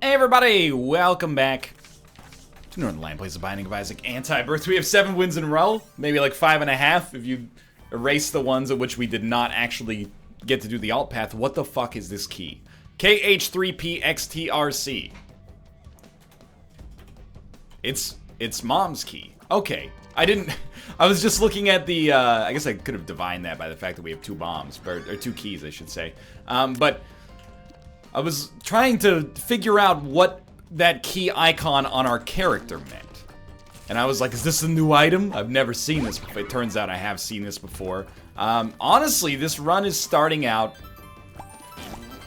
Hey everybody, welcome back to Northernlion Plays the Binding of Isaac Antibirth. We have 7 wins in a row, maybe like 5.5 if you erase the ones at which we did not actually get to do the alt path. What the fuck is this key? KH3PXTRC. It's mom's key. Okay, I was just looking at the, I guess I could have divined that by the fact that we have 2 bombs, or 2 keys I should say. But I was trying to figure out what that key icon on our character meant. And I was like, is this a new item? I've never seen this before. It turns out I have seen this before. Honestly, this run is starting out.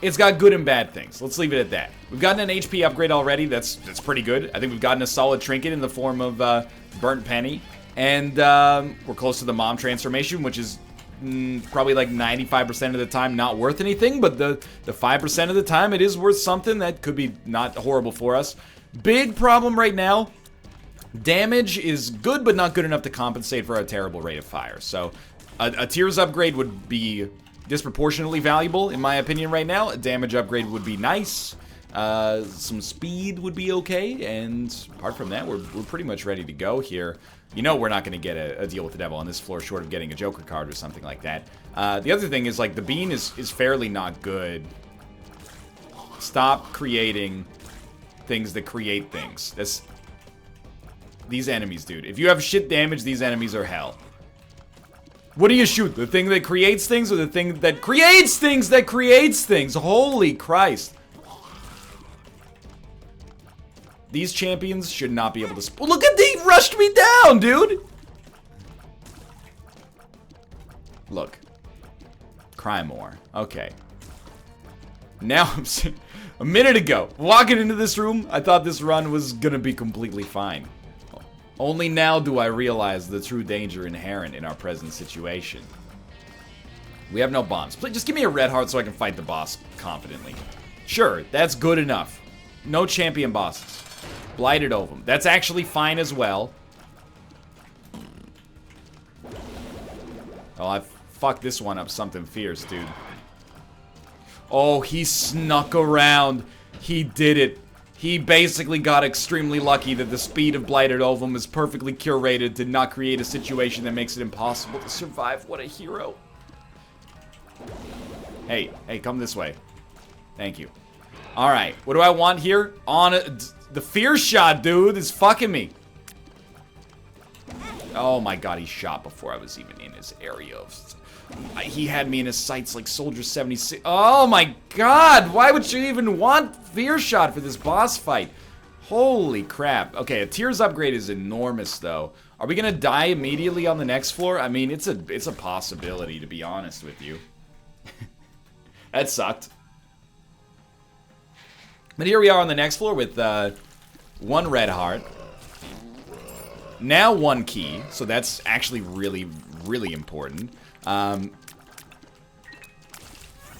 It's got good and bad things. Let's leave it at that. We've gotten an HP upgrade already. That's pretty good. I think we've gotten a solid trinket in the form of Burnt Penny. And we're close to the mom transformation, which is probably like 95% of the time not worth anything, but the 5% of the time it is worth something that could be not horrible for us. Big problem right now, damage is good but not good enough to compensate for a terrible rate of fire. So a tears upgrade would be disproportionately valuable in my opinion right now. A damage upgrade would be nice. Some speed would be okay, and apart from that, we're pretty much ready to go here. You know we're not going to get a deal with the devil on this floor short of getting a Joker card or something like that. The other thing is, like, the bean is fairly not good. Stop creating things that create things. These enemies, dude. If you have shit damage, these enemies are hell. What do you shoot? The thing that creates things or the thing that creates things that creates things? Holy Christ. These champions should not be able to... Look at they rushed me down, dude! Look. Cry more. Okay. Now I'm... A minute ago, walking into this room, I thought this run was gonna be completely fine. Only now do I realize the true danger inherent in our present situation. We have no bombs. Please, just give me a red heart so I can fight the boss confidently. Sure, that's good enough. No champion bosses. Blighted Ovum. That's actually fine as well. Oh, I fucked this one up something fierce, dude. Oh, he snuck around. He did it. He basically got extremely lucky that the speed of Blighted Ovum is perfectly curated to not create a situation that makes it impossible to survive. What a hero. Hey, come this way. Thank you. Alright, what do I want here? The fear shot, dude, is fucking me. Oh my god, he shot before I was even in his area. He had me in his sights like Soldier 76. Oh my god, why would you even want fear shot for this boss fight? Holy crap. Okay, a tears upgrade is enormous though. Are we gonna die immediately on the next floor? I mean, it's a possibility, to be honest with you. That sucked. But here we are on the next floor with 1 red heart. Now 1 key, so that's actually really, really important. And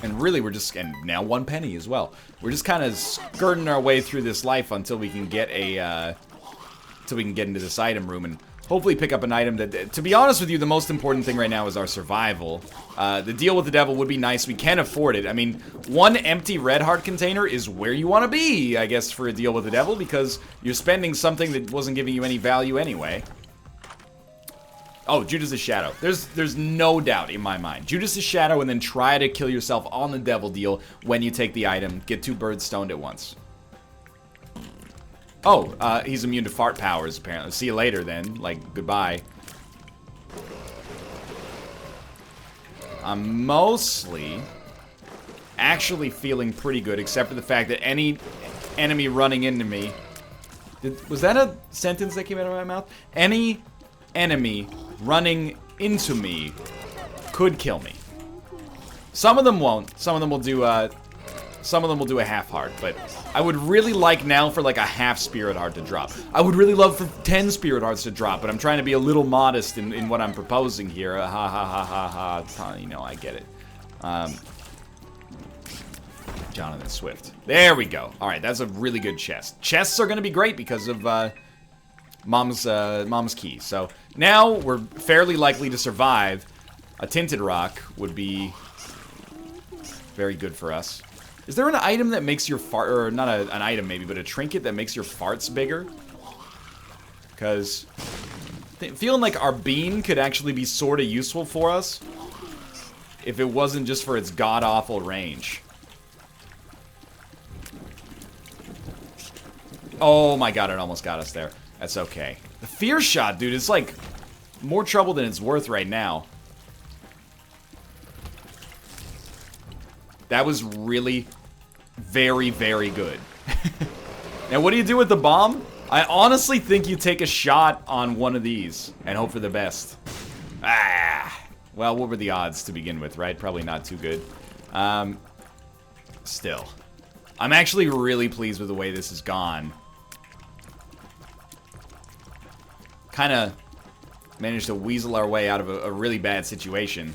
really and now 1 penny as well. We're just kind of skirting our way through this life until we can get until we can get into this item room and hopefully pick up an item that, to be honest with you, the most important thing right now is our survival. The deal with the devil would be nice. We can afford it. I mean, 1 empty red heart container is where you want to be, I guess, for a deal with the devil, because you're spending something that wasn't giving you any value anyway. Oh, Judas' Shadow. There's no doubt in my mind. Judas' Shadow, and then try to kill yourself on the devil deal when you take the item. Get 2 birds stoned at once. Oh, he's immune to fart powers, apparently. See you later, then. Like, goodbye. I'm mostly actually feeling pretty good, except for the fact that any enemy running into me... Was that a sentence that came out of my mouth? Any enemy running into me could kill me. Some of them won't. Some of them will do a half heart, but I would really like now for like a half spirit heart to drop. I would really love for 10 spirit hearts to drop, but I'm trying to be a little modest in what I'm proposing here. Ha ha ha ha ha. You know, I get it. Jonathan Swift. There we go. All right, that's a really good chest. Chests are going to be great because of Mom's key. So now we're fairly likely to survive. A tinted rock would be very good for us. Is there an item that makes your fart, or not an item maybe, but a trinket that makes your farts bigger? Because feeling like our bean could actually be sort of useful for us if it wasn't just for its god-awful range. Oh my god, it almost got us there. That's okay. The fear shot, dude, is like more trouble than it's worth right now. That was really very, very good. Now, what do you do with the bomb? I honestly think you take a shot on one of these and hope for the best. Ah! Well, what were the odds to begin with, right? Probably not too good. Still. I'm actually really pleased with the way this has gone. Kind of managed to weasel our way out of a really bad situation.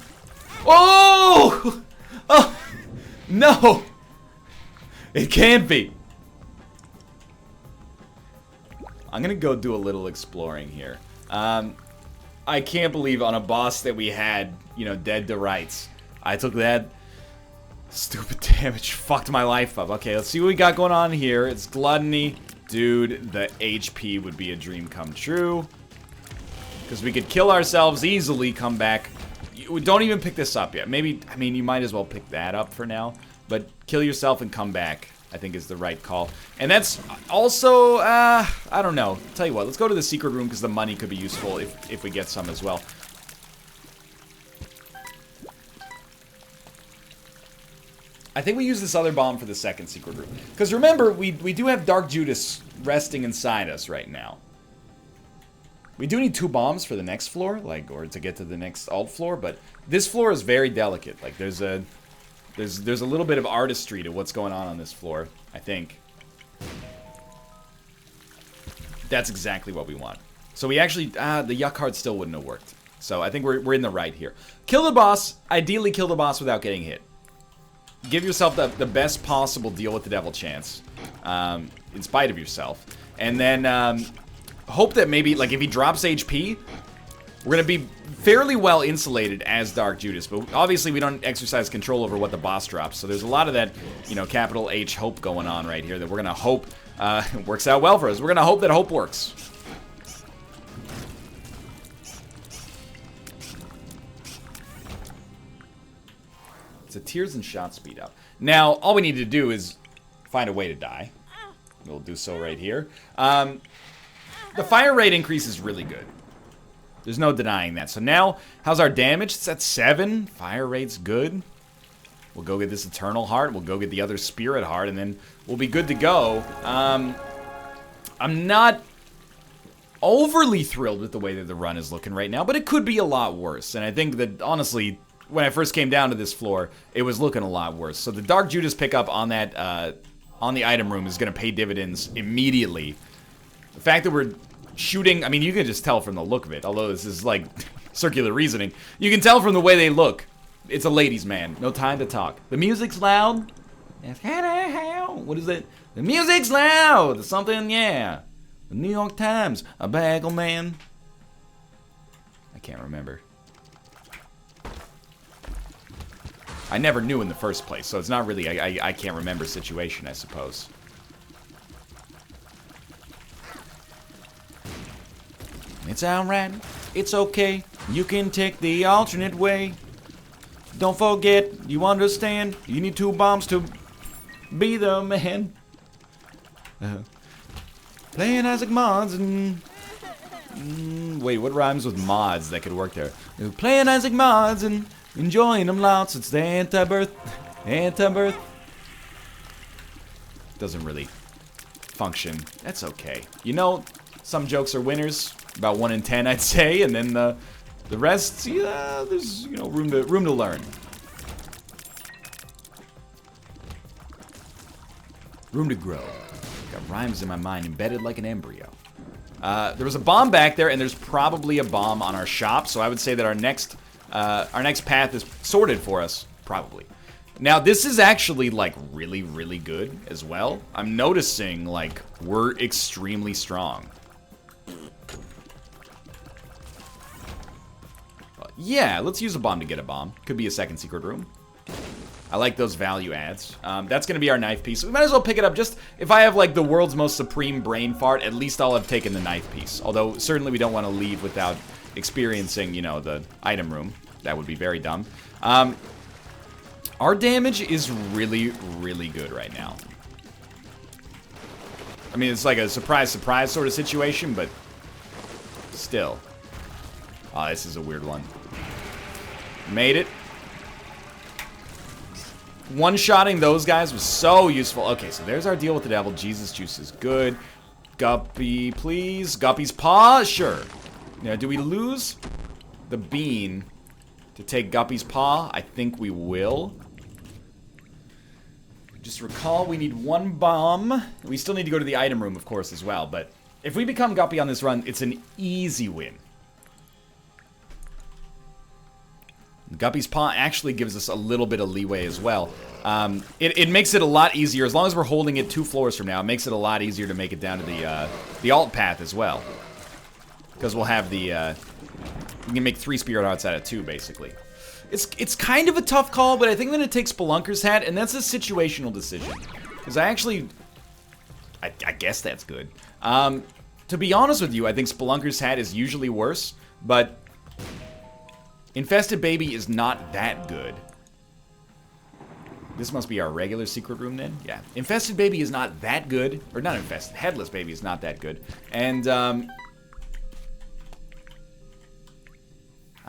Oh! Oh! No! It can't be. I'm gonna go do a little exploring here. I can't believe on a boss that we had, you know, dead to rights, I took that stupid damage. Fucked my life up. Okay, let's see what we got going on here. It's gluttony. Dude, the HP would be a dream come true. Because we could kill ourselves easily, come back. Don't even pick this up yet. Maybe, I mean, you might as well pick that up for now. But kill yourself and come back, I think, is the right call. And that's also, I don't know. Tell you what, let's go to the secret room because the money could be useful if we get some as well. I think we use this other bomb for the second secret room. Because remember, we do have Dark Judas resting inside us right now. We do need 2 bombs for the next floor, like, or to get to the next alt floor, but this floor is very delicate. Like, there's a little bit of artistry to what's going on this floor, I think. That's exactly what we want. So we actually, the yuck card still wouldn't have worked. So I think we're in the right here. Kill the boss, ideally kill the boss without getting hit. Give yourself the best possible deal with the devil chance, in spite of yourself. And then, hope that maybe, like, if he drops HP, we're going to be fairly well insulated as Dark Judas. But obviously, we don't exercise control over what the boss drops. So there's a lot of that, you know, capital H hope going on right here that we're going to hope works out well for us. We're going to hope that hope works. It's a tears and shot speed up. Now, all we need to do is find a way to die. We'll do so right here. The fire rate increase is really good. There's no denying that. So now, how's our damage? It's at 7. Fire rate's good. We'll go get this Eternal Heart. We'll go get the other Spirit Heart, and then we'll be good to go. I'm not overly thrilled with the way that the run is looking right now, but it could be a lot worse. And I think that, honestly, when I first came down to this floor, it was looking a lot worse. So the Dark Judas pickup on that, on the item room is going to pay dividends immediately. The fact that we're shooting, I mean, you can just tell from the look of it, although this is like circular reasoning. You can tell from the way they look. It's a ladies' man. No time to talk. The music's loud. What is it? The music's loud. Something, yeah. The New York Times. A bagel man. I can't remember. I never knew in the first place, so it's not really, I can't remember situation, I suppose. It's alright, it's okay, you can take the alternate way. Don't forget, you understand, you need 2 bombs to be the man. Playing Isaac mods and... wait, what rhymes with mods that could work there? Playing Isaac mods and enjoying them lots, it's the Antibirth. Antibirth. Doesn't really function, that's okay. You know, some jokes are winners. About 1 in 10, I'd say, and then the rest, yeah, there's, you know, room to learn. Room to grow. Got rhymes in my mind embedded like an embryo. There was a bomb back there, and there's probably a bomb on our shop, so I would say that our next path is sorted for us, probably. Now, this is actually, like, really, really good as well. I'm noticing, like, we're extremely strong. Yeah, let's use a bomb to get a bomb. Could be a second secret room. I like those value adds. That's going to be our knife piece. We might as well pick it up. Just if I have like the world's most supreme brain fart, at least I'll have taken the knife piece. Although certainly we don't want to leave without experiencing, you know, the item room. That would be very dumb. Our damage is really, really good right now. I mean, it's like a surprise, surprise sort of situation, but still. Oh, this is a weird one. Made it. One-shotting those guys was so useful. Okay, so there's our deal with the devil. Jesus juice is good. Guppy, please. Guppy's paw? Sure. Now, do we lose the bean to take Guppy's paw? I think we will. Just recall we need one bomb. We still need to go to the item room, of course, as well. But if we become Guppy on this run, it's an easy win. Guppy's paw actually gives us a little bit of leeway as well. It makes it a lot easier. As long as we're holding it 2 floors from now, it makes it a lot easier to make it down to the alt path as well. Because we'll have the... we can make 3 spirit hearts out of 2, basically. It's kind of a tough call, but I think I'm going to take Spelunker's Hat, and that's a situational decision. Because I actually... I guess that's good. To be honest with you, I think Spelunker's Hat is usually worse, but... Infested Baby is not that good. This must be our regular secret room then? Yeah. Infested Baby is not that good. Or not Infested. Headless Baby is not that good. And, I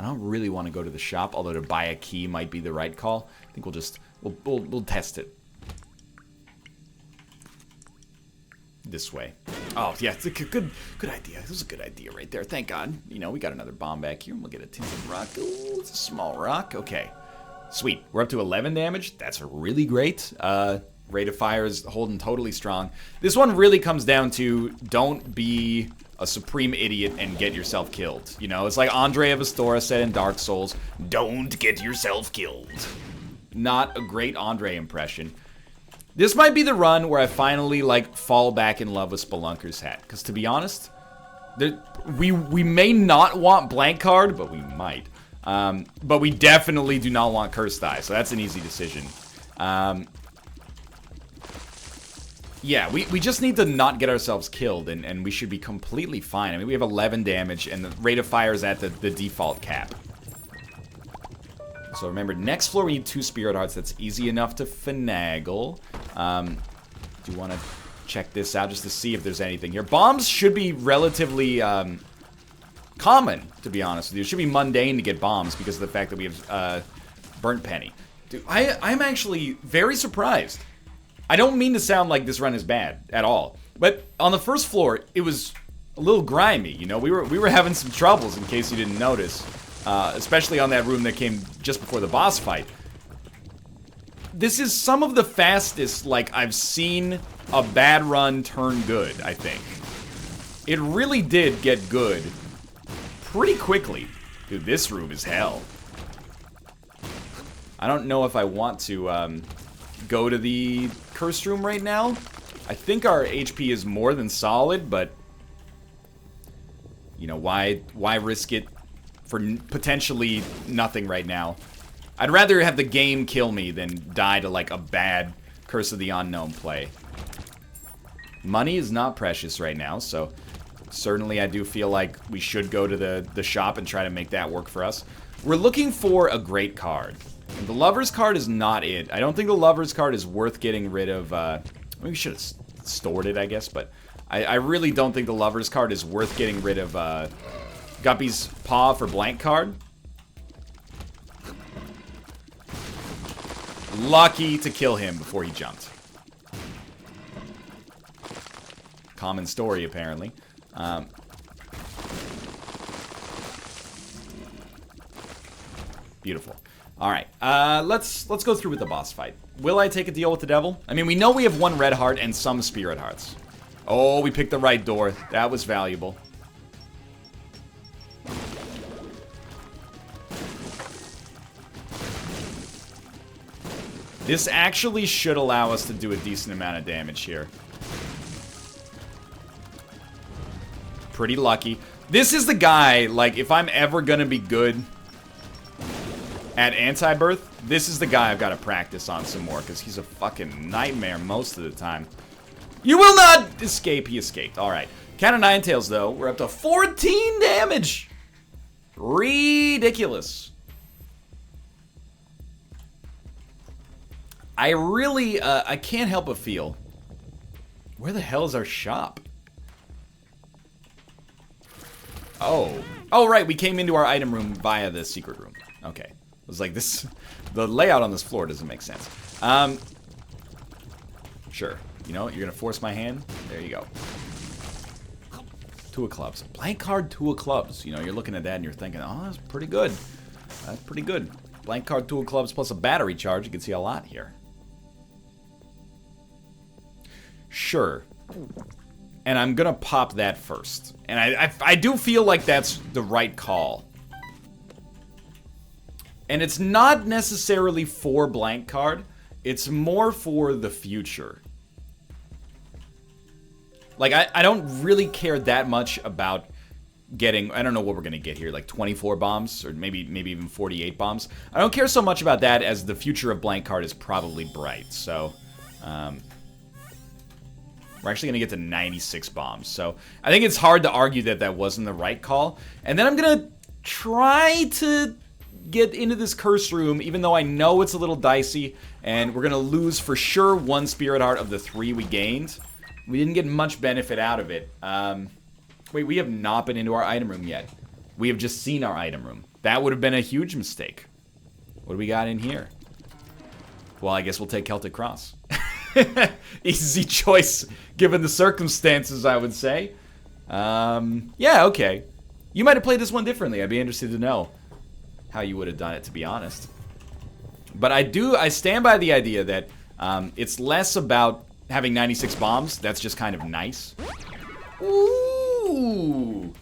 don't really want to go to the shop, although to buy a key might be the right call. I think we'll just... We'll test it. This way. Oh, yeah, it's a good idea. This is a good idea right there. Thank God. You know, we got another bomb back here. We'll get a tinted rock. Ooh, it's a small rock. Okay. Sweet. We're up to 11 damage. That's really great. Rate of fire is holding totally strong. This one really comes down to don't be a supreme idiot and get yourself killed. You know, it's like Andre of Astora said in Dark Souls, don't get yourself killed. Not a great Andre impression. This might be the run where I finally, like, fall back in love with Spelunker's Hat. Because, to be honest, we may not want Blank Card, but we might. But we definitely do not want Cursed Eye, so that's an easy decision. Yeah, we just need to not get ourselves killed, and we should be completely fine. I mean, we have 11 damage, and the rate of fire is at the default cap. So remember, next floor we need 2 Spirit Hearts. That's easy enough to finagle. Do you want to check this out just to see if there's anything here? Bombs should be relatively common, to be honest with you. It should be mundane to get bombs because of the fact that we have Burnt Penny. Dude, I'm actually very surprised. I don't mean to sound like this run is bad at all, but on the first floor, it was a little grimy. You know, we were having some troubles, in case you didn't notice. Especially on that room that came just before the boss fight. This is some of the fastest, like, I've seen a bad run turn good, I think. It really did get good pretty quickly. Dude, this room is hell. I don't know if I want to go to the cursed room right now. I think our HP is more than solid, but... You know, why risk it for potentially nothing right now? I'd rather have the game kill me than die to, like, a bad Curse of the Unknown play. Money is not precious right now, so certainly I do feel like we should go to the shop and try to make that work for us. We're looking for a great card. And the Lover's card is not it. I don't think the Lover's card is worth getting rid of. We should have stored it, I guess, but I really don't think the Lover's card is worth getting rid of Guppy's Paw for blank card. Lucky to kill him before he jumped. Common story, apparently. Beautiful. All right, let's go through with the boss fight. Will I take a deal with the devil? I mean, we know we have 1 red heart and some spirit hearts. Oh, we picked the right door. That was valuable. This actually should allow us to do a decent amount of damage here. Pretty lucky. This is the guy, like, if I'm ever gonna be good at Antibirth, This is the guy I've got to practice on some more, because he's a fucking nightmare most of the time. You will not escape. He escaped. All right. Count of Nine Tails, though. We're up to 14 damage. Ridiculous. I really, I can't help but feel, where the hell is our shop? Oh. Oh, right, we came into our item room via the secret room. Okay. It was like this, the layout on this floor doesn't make sense. Sure. You know, you're gonna force my hand? There you go. Two of clubs. Blank card, two of clubs. You know, you're looking at that and you're thinking, oh, that's pretty good. That's pretty good. Blank card, two of clubs plus a battery charge. You can see a lot here. Sure. And I'm gonna pop that first. And I do feel like that's the right call. And it's not necessarily for blank card. It's more for the future. Like, I don't really care that much about getting... I don't know what we're gonna get here. Like 24 bombs? Or maybe even 48 bombs? I don't care so much about that as the future of blank card is probably bright. So, we're actually going to get to 96 bombs. So I think it's hard to argue that that wasn't the right call. And then I'm going to try to get into this curse room, even though I know it's a little dicey. And we're going to lose for sure one spirit heart of the 3 we gained. We didn't get much benefit out of it. Wait, we have not been into our item room yet. We have just seen our item room. That would have been a huge mistake. What do we got in here? Well, I guess we'll take Celtic Cross. Easy choice, given the circumstances, I would say. Yeah, okay. You might have played this one differently. I'd be interested to know how you would have done it, to be honest. But I stand by the idea that it's less about having 96 bombs. That's just kind of nice. Ooh.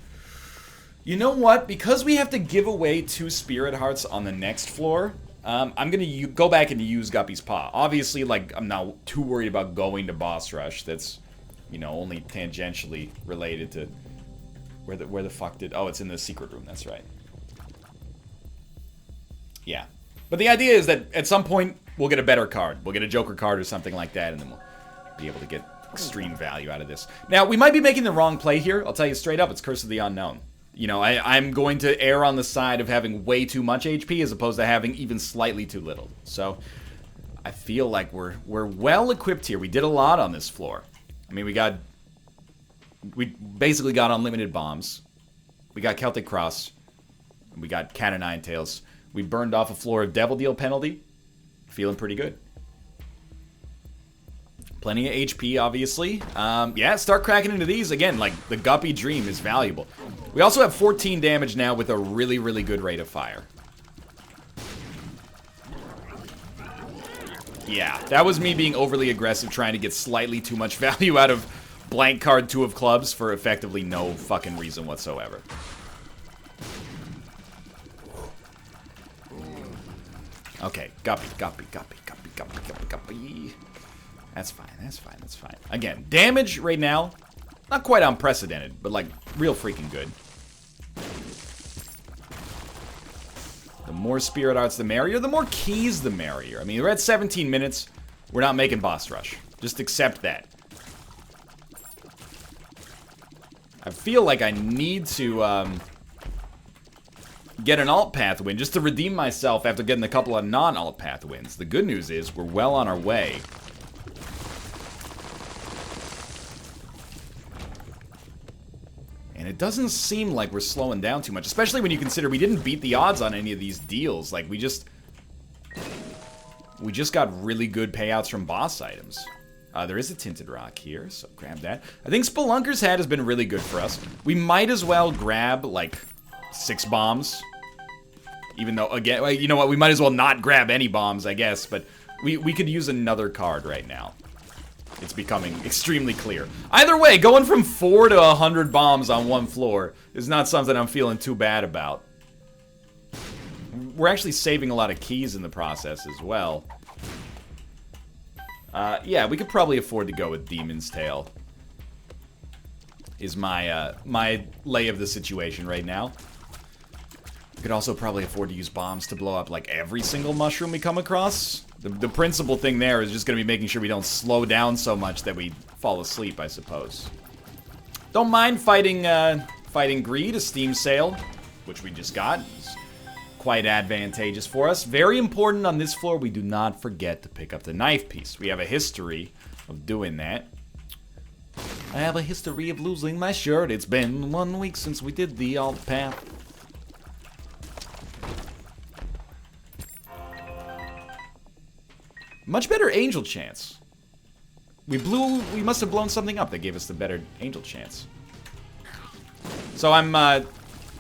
You know what? Because we have to give away 2 spirit hearts on the next floor, I'm gonna go back and use Guppy's Paw. Obviously, like, I'm not too worried about going to Boss Rush. That's, you know, only tangentially related to... Where the fuck did... Oh, it's in the secret room, that's right. Yeah. But the idea is that at some point, we'll get a better card. We'll get a Joker card or something like that, and then we'll be able to get extreme value out of this. Now, we might be making the wrong play here. I'll tell you straight up, it's Curse of the Unknown. You know, I'm going to err on the side of having way too much HP as opposed to having even slightly too little. So, I feel like we're well equipped here. We did a lot on this floor. I mean, we basically got unlimited bombs. We got Celtic Cross. We got Cat of Nine Tails. We burned off a floor of Devil Deal penalty. Feeling pretty good. Plenty of HP, obviously. Yeah, start cracking into these. Again, like, the Guppy Dream is valuable. We also have 14 damage now with a really, really good rate of fire. Yeah, that was me being overly aggressive, trying to get slightly too much value out of blank card 2 of clubs for effectively no fucking reason whatsoever. Okay, Guppy. That's fine, that's fine, that's fine. Again, damage right now, not quite unprecedented, but like real freaking good. The more spirit arts, the merrier. The more keys, the merrier. I mean, we're at 17 minutes. We're not making boss rush. Just accept that. I feel like I need to get an alt path win just to redeem myself after getting a couple of non-alt path wins. The good news is we're well on our way. And it doesn't seem like we're slowing down too much, especially when you consider we didn't beat the odds on any of these deals. Like, we just got really good payouts from boss items. There is a Tinted Rock here, so grab that. I think Spelunker's Hat has been really good for us. We might as well grab, like, 6 bombs. Even though, again, you know what, we might as well not grab any bombs, I guess. But we could use another card right now. It's becoming extremely clear. Either way, going from 4 to 100 bombs on one floor is not something I'm feeling too bad about. We're actually saving a lot of keys in the process as well. Yeah, we could probably afford to go with Demon's Tail. Is my my lay of the situation right now. could also probably afford to use bombs to blow up like every single mushroom we come across. The principal thing there is just going to be making sure we don't slow down so much that we fall asleep, I suppose. Don't mind fighting fighting greed, a steam sale, which we just got. It's quite advantageous for us. Very important on this floor, we do not forget to pick up the knife piece. We have a history of doing that. I have a history of losing my shirt. It's been 1 week since we did the alt path. Much better angel chance. We must have blown something up that gave us the better angel chance. So I'm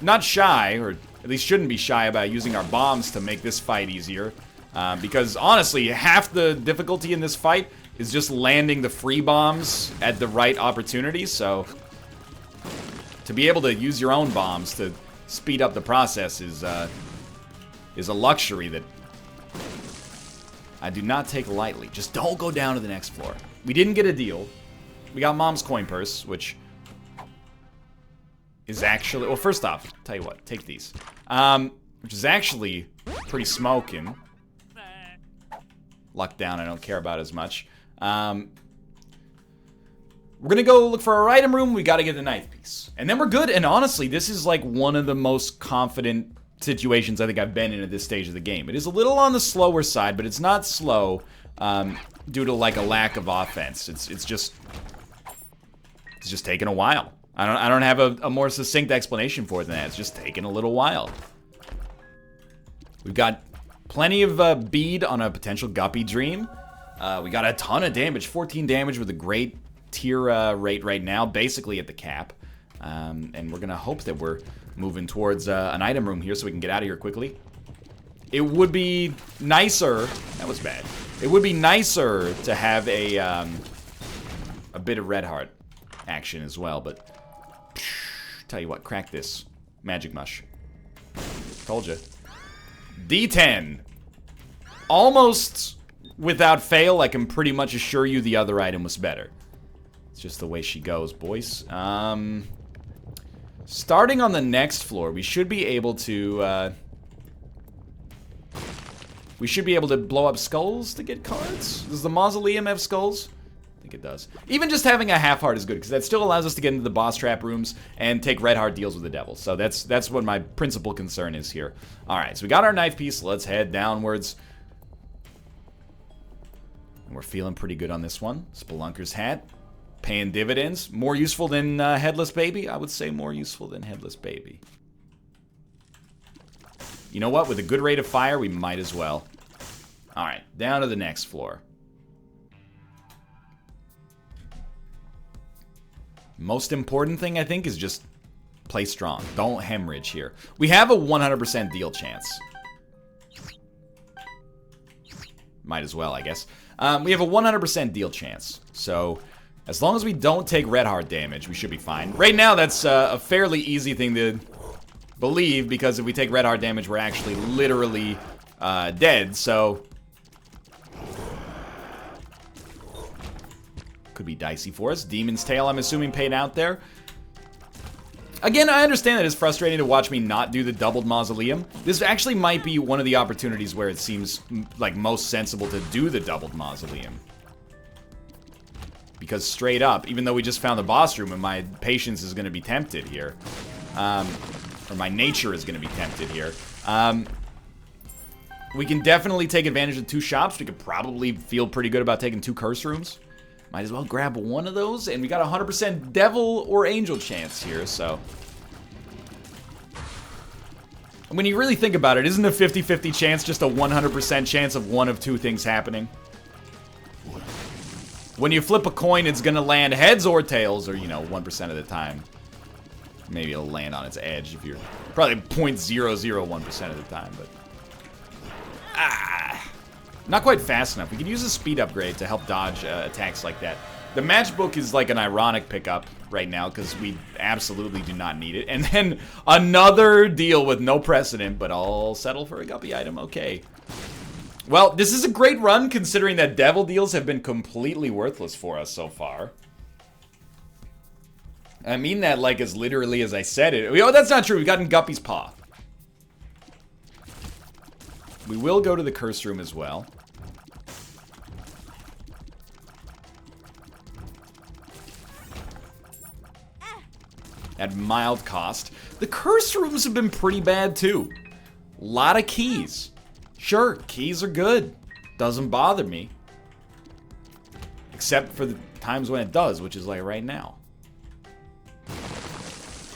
not shy, or at least shouldn't be shy about using our bombs to make this fight easier. Because honestly, half the difficulty in this fight is just landing the free bombs at the right opportunity. So to be able to use your own bombs to speed up the process is a luxury that I do not take lightly. Just don't go down to the next floor. We didn't get a deal. We got Mom's coin purse, which is actually... Well, first off, tell you what, take these. Which is actually pretty smoking. Luck down, I don't care about as much. We're gonna go look for our item room. We gotta get the knife piece. And then we're good, and honestly, this is like one of the most confident situations I think I've been in at this stage of the game. It is a little on the slower side, but it's not slow due to like a lack of offense. It's just taking a while. I don't have a more succinct explanation for it than that. It's just taking a little while. We've got plenty of bead on a potential guppy dream. We got a ton of damage, 14 damage with a great tier rate right now, basically at the cap. And we're gonna hope that we're moving towards an item room here so we can get out of here quickly. It would be nicer, that was bad. It would be nicer to have a bit of red heart action as well, but tell you what, crack this magic mush. Told you. D10. Almost without fail, I can pretty much assure you the other item was better. It's just the way she goes, boys. Starting on the next floor, we should be able to blow up skulls to get cards. Does the mausoleum have skulls? I think it does. Even just having a half heart is good, because that still allows us to get into the boss trap rooms and take red heart deals with the devil. So that's what my principal concern is here. Alright, so we got our knife piece. Let's head downwards. And we're feeling pretty good on this one. Spelunker's hat. Paying dividends. More useful than Headless Baby? I would say more useful than Headless Baby. You know what? With a good rate of fire, we might as well. Alright, down to the next floor. Most important thing, I think, is just play strong. Don't hemorrhage here. We have a 100% deal chance. Might as well, I guess. We have a 100% deal chance. So, as long as we don't take red heart damage, we should be fine. Right now, that's a fairly easy thing to believe, because if we take red heart damage, we're actually literally dead, so... Could be dicey for us. Demon's Tail, I'm assuming, paid out there. Again, I understand that it's frustrating to watch me not do the doubled mausoleum. This actually might be one of the opportunities where it seems like most sensible to do the doubled mausoleum. Because straight up, even though we just found the boss room and my patience is going to be tempted here, or my nature is going to be tempted here, we can definitely take advantage of 2 shops. We could probably feel pretty good about taking 2 curse rooms. Might as well grab one of those, and we got a 100% devil or angel chance here, so... When you really think about it, isn't a 50-50 chance just a 100% chance of one of 2 things happening? When you flip a coin, it's gonna land heads or tails, or, you know, 1% of the time. Maybe it'll land on its edge if you're... Probably 0.001% of the time, but... Not quite fast enough. We could use a speed upgrade to help dodge attacks like that. The matchbook is like an ironic pickup right now, because we absolutely do not need it. And then another deal with no precedent, but I'll settle for a guppy item. Okay. Well, this is a great run, considering that devil deals have been completely worthless for us so far. I mean that like as literally as I said it. Oh, that's not true. We got in Guppy's Paw. We will go to the curse room as well. At mild cost. The curse rooms have been pretty bad too. A lot of keys. Sure, keys are good. Doesn't bother me. Except for the times when it does, which is like right now.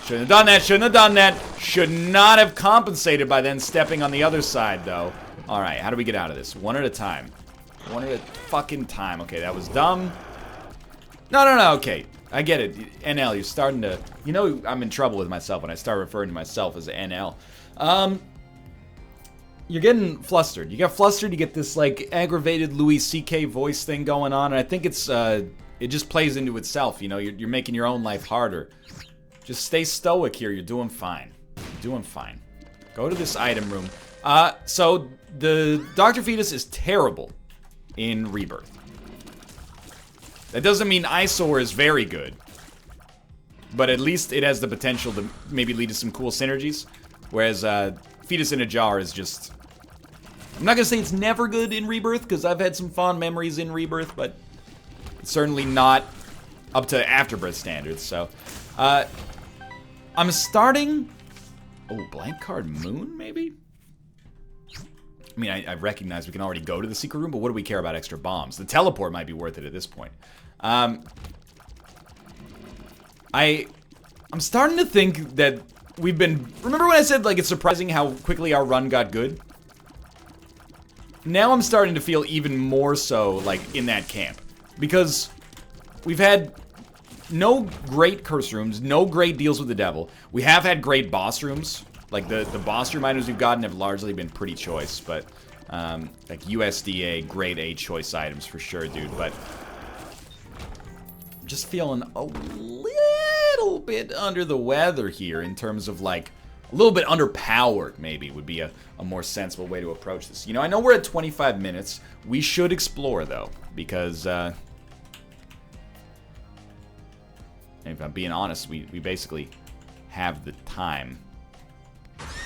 Shouldn't have done that, shouldn't have done that. Should not have compensated by then stepping on the other side, though. Alright, how do we get out of this? One at a time. One at a fucking time. Okay, that was dumb. No, okay. I get it. NL, you're starting to... You know I'm in trouble with myself when I start referring to myself as NL. You're getting flustered. You get flustered, you get this, like, aggravated Louis C.K. voice thing going on, and I think it's, it just plays into itself, you know? You're making your own life harder. Just stay stoic here. You're doing fine. You're doing fine. Go to this item room. So, the Dr. Fetus is terrible in Rebirth. That doesn't mean Eyesore is very good. But at least it has the potential to maybe lead to some cool synergies. Whereas, Fetus in a Jar is just... I'm not gonna say it's never good in Rebirth, because I've had some fond memories in Rebirth, but it's certainly not up to Afterbirth standards, so... I'm starting... Oh, blank card Moon, maybe? I mean, I recognize we can already go to the secret room, but what do we care about extra bombs? The teleport might be worth it at this point. I'm starting to think that we've been... Remember when I said, like, it's surprising how quickly our run got good? Now I'm starting to feel even more so, like, in that camp. Because we've had no great curse rooms, no great deals with the devil. We have had great boss rooms. Like, the boss room items we've gotten have largely been pretty choice, but, like, USDA, grade A choice items for sure, dude, but I'm just feeling a little bit under the weather here in terms of, like, a little bit underpowered, maybe, would be a more sensible way to approach this. You know, I know we're at 25 minutes. We should explore, though, because, if I'm being honest, we basically have the time.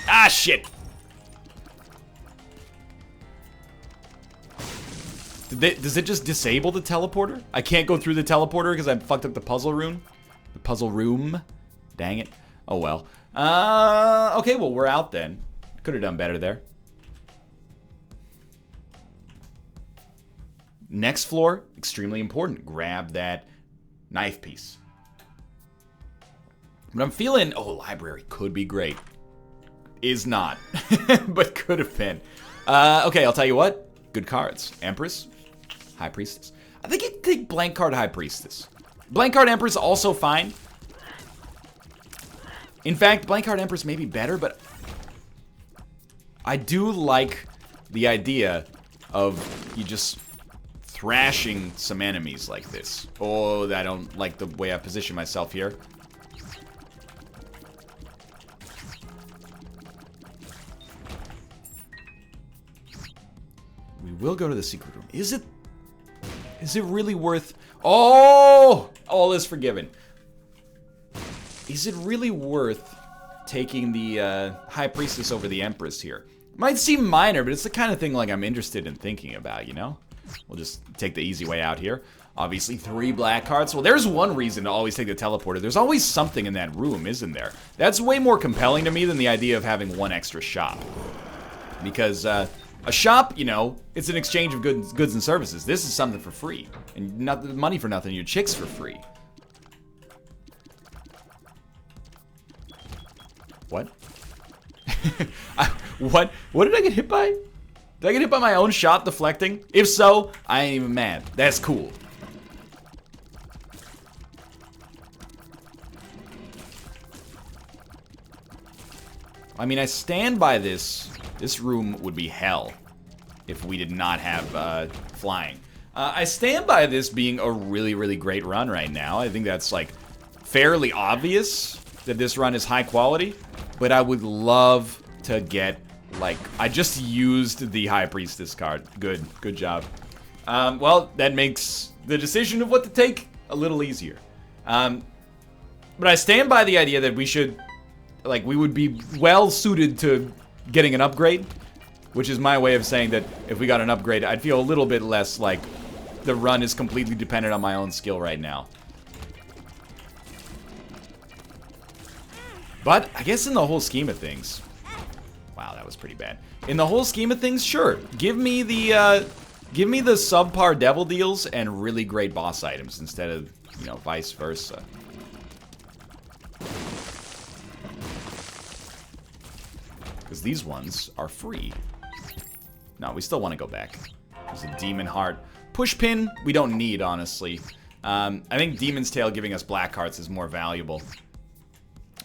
Ah, shit! Does it just disable the teleporter? I can't go through the teleporter because I fucked up the puzzle room? The puzzle room? Dang it. Oh, well. Okay, well, we're out then. Could have done better there. Next floor, extremely important. Grab that knife piece. But I'm feeling... Oh, library could be great. Is not. But could have been. Okay, I'll tell you what. Good cards. Empress. High Priestess. I think you'd take blank card High Priestess. Blank card Empress also fine. In fact, blank card Empress may be better, but... I do like the idea of you just thrashing some enemies like this. Oh, I don't like the way I position myself here. We will go to the secret room. Is it really worth... Oh! All is forgiven. Is it really worth taking the High Priestess over the Empress here? Might seem minor, but it's the kind of thing like I'm interested in thinking about, you know? We'll just take the easy way out here. Obviously, 3 black cards. Well, there's one reason to always take the teleporter. There's always something in that room, isn't there? That's way more compelling to me than the idea of having one extra shop. Because, a shop, you know, it's an exchange of goods and services. This is something for free. And not money for nothing, your chicks for free. What? What did I get hit by? Did I get hit by my own shot deflecting? If so, I ain't even mad. That's cool. I mean, I stand by this. This room would be hell if we did not have flying. I stand by this being a really, really great run right now. I think that's, like, fairly obvious that this run is high quality. But I would love to get, like, I just used the High Priestess card. Good job. Well, that makes the decision of what to take a little easier. But I stand by the idea that we should, like, we would be well suited to getting an upgrade. which is my way of saying that if we got an upgrade, I'd feel a little bit less like the run is completely dependent on my own skill right now. But I guess in the whole scheme of things, wow, that was pretty bad. In the whole scheme of things, sure, give me the subpar devil deals and really great boss items instead of, you know, vice versa. Because these ones are free. No, we still want to go back. There's a demon heart. Push pin, we don't need, honestly. I think Demon's Tail giving us black hearts is more valuable.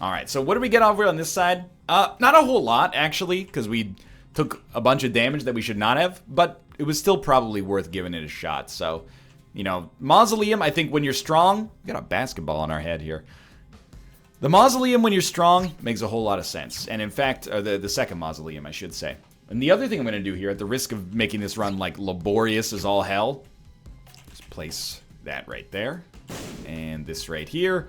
Alright, so what do we get over on this side? Not a whole lot, actually, because we took a bunch of damage that we should not have, but it was still probably worth giving it a shot. So, you know, Mausoleum, I think when you're strong, we got a basketball on our head here. The Mausoleum, when you're strong, makes a whole lot of sense. And in fact, the second Mausoleum, I should say. And the other thing I'm going to do here, at the risk of making this run, like, laborious as all hell, just place that right there. And this right here.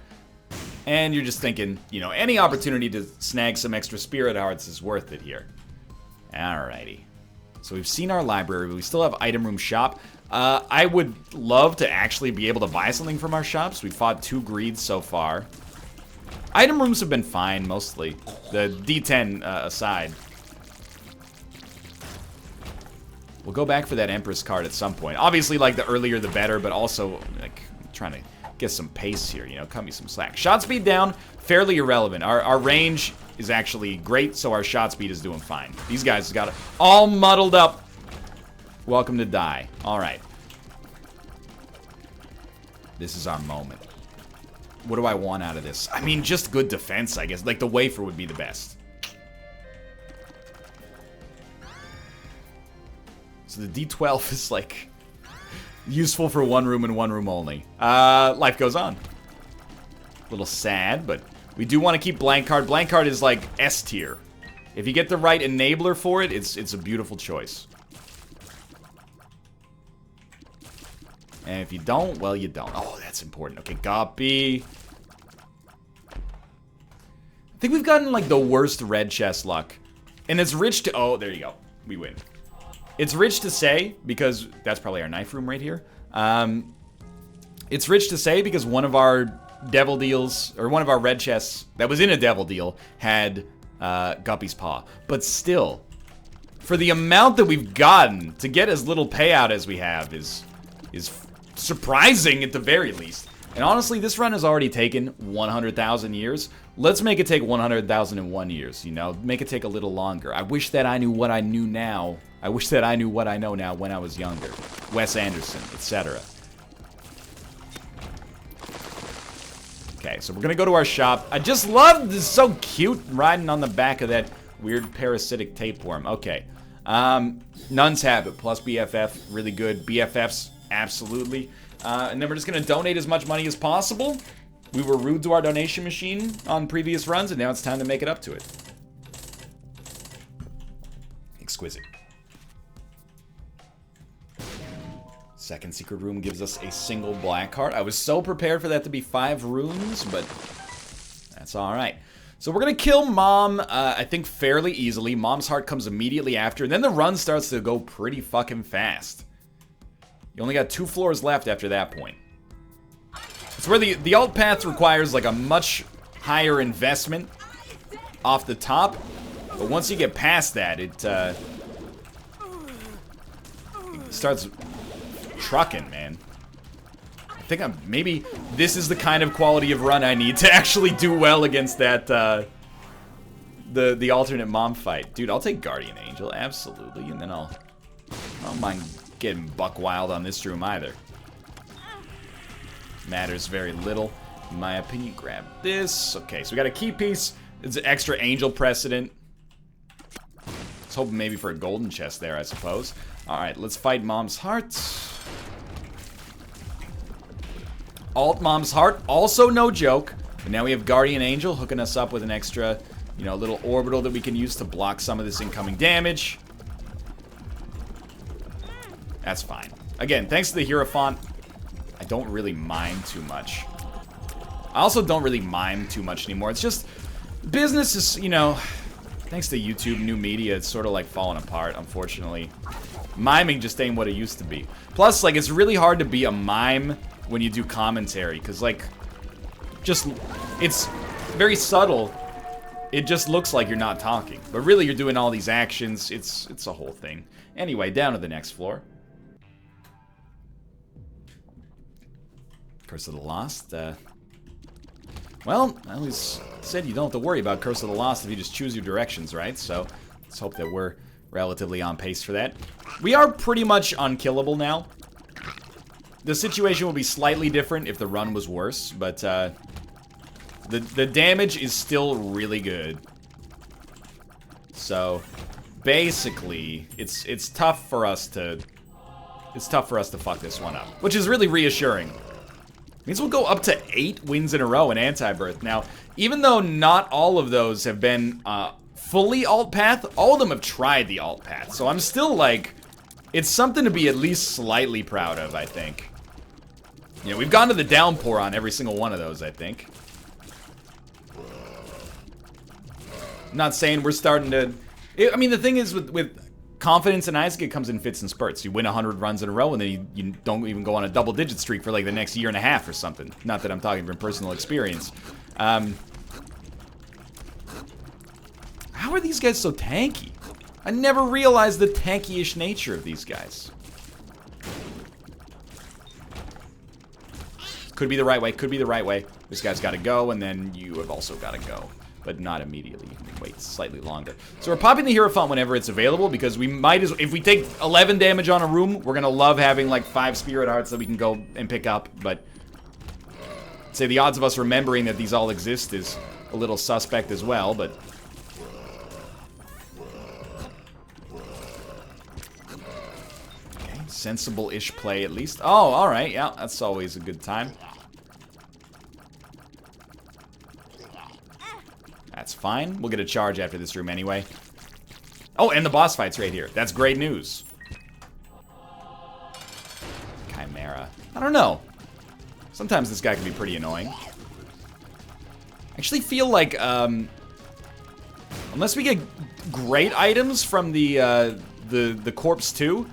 And you're just thinking, you know, any opportunity to snag some extra spirit hearts is worth it here. Alrighty. So we've seen our library, but we still have item room shop. I would love to actually be able to buy something from our shops. We've fought 2 greeds so far. Item rooms have been fine, mostly. The D10 aside. We'll go back for that Empress card at some point. Obviously, like, the earlier the better, but also, like, trying to get some pace here, you know, cut me some slack. Shot speed down, fairly irrelevant. Our range is actually great, so our shot speed is doing fine. These guys got it all muddled up. Welcome to die. All right. This is our moment. What do I want out of this? I mean, just good defense, I guess. Like, the wafer would be the best. So the D12 is, like, useful for 1 room and 1 room only. Life goes on. A little sad, but we do want to keep blank card. Blank card is like S tier. If you get the right enabler for it, it's a beautiful choice. And if you don't, well, you don't. Oh, that's important. Okay, Guppy. I think we've gotten, like, the worst red chest luck. And it's rich to... Oh, there you go. We win. It's rich to say, because... That's probably our knife room right here. It's rich to say because one of our devil deals, or one of our red chests that was in a devil deal, had Guppy's Paw. But still, for the amount that we've gotten, to get as little payout as we have is surprising at the very least. And honestly, this run has already taken 100,000 years. Let's make it take 100,001 years, you know? Make it take a little longer. I wish that I knew what I knew now. I wish that I knew what I know now when I was younger. Wes Anderson, etc. Okay, so we're gonna go to our shop. I just love this, so cute, riding on the back of that weird parasitic tapeworm. Okay. Nun's Habit plus BFF, really good. BFFs, absolutely. And then we're just gonna donate as much money as possible. We were rude to our donation machine on previous runs, and now it's time to make it up to it. Exquisite. Second secret room gives us a single black heart. I was so prepared for that to be 5 runes, but that's alright. So we're gonna kill Mom, I think, fairly easily. Mom's heart comes immediately after, and then the run starts to go pretty fucking fast. You only got 2 floors left after that point. It's where the alt path requires, like, a much higher investment off the top, but once you get past that, it starts trucking, man. I think maybe this is the kind of quality of run I need to actually do well against that, the alternate Mom fight. Dude, I'll take Guardian Angel, absolutely, and then I don't mind getting buck wild on this room either. Matters very little, in my opinion. Grab this. Okay, so we got a key piece. It's an extra angel precedent. I was hoping maybe for a golden chest there, I suppose. Alright, let's fight Mom's heart. Alt Mom's heart, also no joke. But now we have Guardian Angel hooking us up with an extra, you know, little orbital that we can use to block some of this incoming damage. That's fine. Again, thanks to the Hierophant, I don't really mind too much. I also don't really mime too much anymore. It's just, business is, you know, Thanks to YouTube, new media, it's sort of like falling apart, unfortunately. Miming just ain't what it used to be. Plus, like, it's really hard to be a mime when you do commentary, because, like, it's very subtle. It just looks like you're not talking, but really you're doing all these actions. It's a whole thing. Anyway, down to the next floor. Curse of the Lost. Well, I always said you don't have to worry about Curse of the Lost if you just choose your directions, right? So let's hope that we're relatively on pace for that. We are pretty much unkillable now. The situation will be slightly different if the run was worse, but the damage is still really good. So basically, it's tough for us to fuck this one up, which is really reassuring. Means we'll go up to 8 wins in a row in Antibirth. Now, even though not all of those have been fully alt path, all of them have tried the alt path. So I'm still like, it's something to be at least slightly proud of, I think. You know, we've gone to the downpour on every single one of those, I think. I'm not saying we're starting to... I mean, the thing is with confidence in Isaac, it comes in fits and spurts. You win 100 runs in a row, and then you don't even go on a double-digit streak for, like, the next year and a half or something. Not that I'm talking from personal experience. How are these guys so tanky? I never realized the tanky-ish nature of these guys. Could be the right way, could be the right way. This guy's got to go, and then you have also got to go. But not immediately. You can wait slightly longer. So we're popping the Hierophant whenever it's available, because we might as... If we take 11 damage on a room, we're going to love having, like, 5 Spirit Hearts that we can go and pick up. But I'd say the odds of us remembering that these all exist is a little suspect as well, but... Okay, sensible-ish play at least. Oh, alright, yeah, that's always a good time. That's fine. We'll get a charge after this room anyway. Oh, and the boss fight's right here. That's great news. Chimera. I don't know. Sometimes this guy can be pretty annoying. I actually feel like, unless we get great items from the Corpse 2,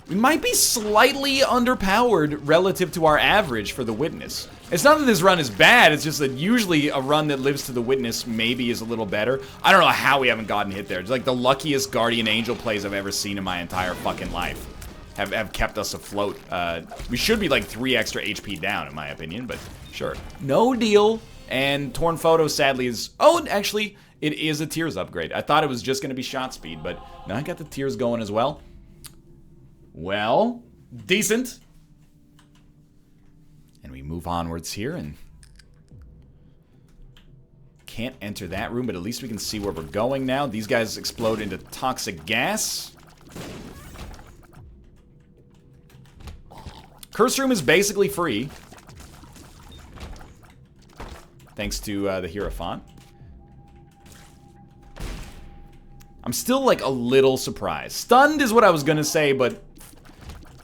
we might be slightly underpowered relative to our average for the Witness. It's not that this run is bad, it's just that usually a run that lives to the Witness maybe is a little better. I don't know how we haven't gotten hit there. It's like the luckiest Guardian Angel plays I've ever seen in my entire fucking life. Have kept us afloat. We should be like 3 extra HP down, in my opinion, but sure. No deal. And Torn Photo, sadly, is... Oh, actually, it is a Tears upgrade. I thought it was just going to be shot speed, but now I got the Tears going as well. Well, decent. And we move onwards here, and can't enter that room, but at least we can see where we're going now. These guys explode into toxic gas. Curse room is basically free, thanks to the Hierophant. I'm still, like, a little surprised. Stunned is what I was gonna say, but...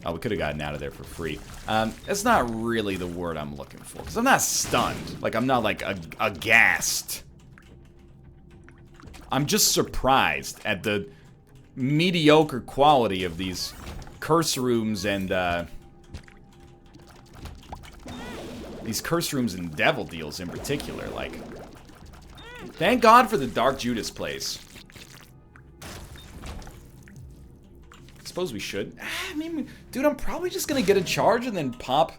Oh, we could have gotten out of there for free. That's not really the word I'm looking for. Because I'm not stunned. Like, I'm not, like, aghast. I'm just surprised at the mediocre quality of these curse rooms and, these curse rooms and devil deals in particular. Like, thank God for the Dark Judas plays. Suppose we should. I mean, dude, I'm probably just gonna get a charge and then pop.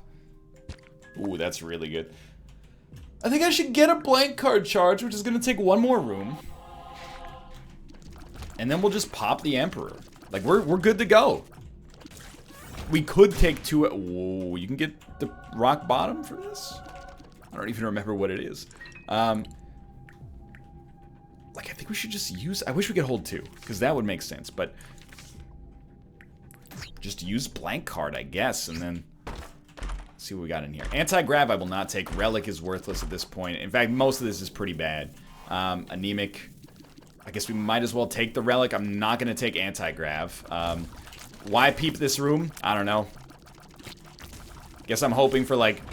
Ooh, that's really good. I think I should get a blank card charge, which is gonna take 1 more room. And then we'll just pop the Emperor. Like, we're good to go. We could take 2... Whoa, you can get the rock bottom for this? I don't even remember what it is. Like, I think we should just use... I wish we could hold 2, because that would make sense, but... Just use blank card, I guess, and then see what we got in here. Anti-grab I will not take. Relic is worthless at this point. In fact, most of this is pretty bad. Anemic. I guess we might as well take the Relic. I'm not going to take anti-grab. Why peep this room? I don't know. Guess I'm hoping for, like,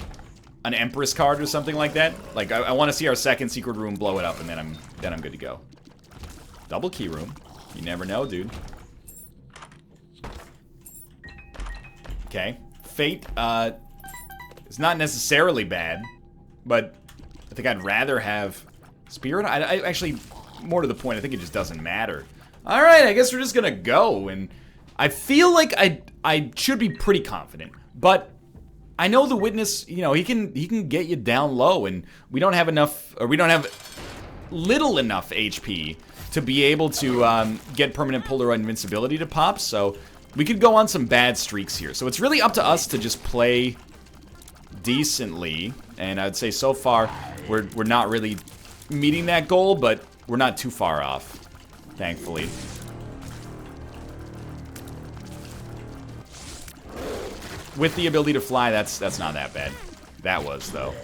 an Empress card or something like that. Like, I want to see our second secret room blow it up, and then I'm good to go. Double key room. You never know, dude. Okay. Fate, is not necessarily bad, but I think I'd rather have Spirit. I actually, more to the point, I think it just doesn't matter. Alright, I guess we're just gonna go, and I feel like I should be pretty confident, but I know the Witness, you know, he can get you down low, and we don't have enough, or we don't have little enough HP to be able to get permanent Polaroid invincibility to pop, so we could go on some bad streaks here. So it's really up to us to just play decently, and I'd say so far we're not really meeting that goal, but we're not too far off, thankfully. With the ability to fly, that's not that bad. That was, though.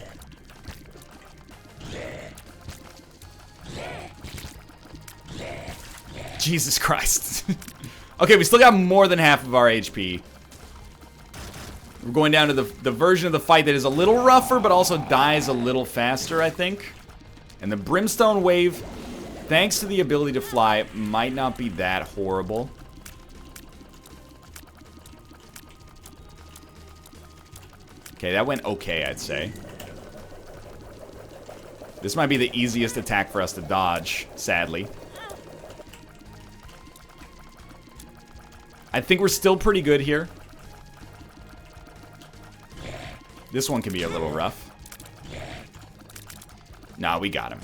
Jesus Christ. Okay, we still got more than half of our HP. We're going down to the version of the fight that is a little rougher, but also dies a little faster, I think. And the Brimstone Wave, thanks to the ability to fly, might not be that horrible. Okay, that went okay, I'd say. This might be the easiest attack for us to dodge, sadly. I think we're still pretty good here. This one can be a little rough. Nah, we got him.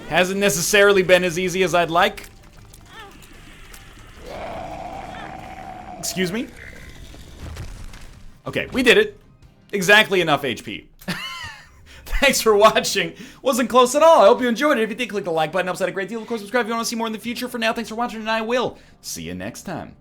Hasn't necessarily been as easy as I'd like. Excuse me? Okay, we did it. Exactly enough HP. Thanks for watching. Wasn't close at all. I hope you enjoyed it. If you did, click the like button. Helps out a great deal. Of course, subscribe if you want to see more in the future. For now, thanks for watching, and I will see you next time.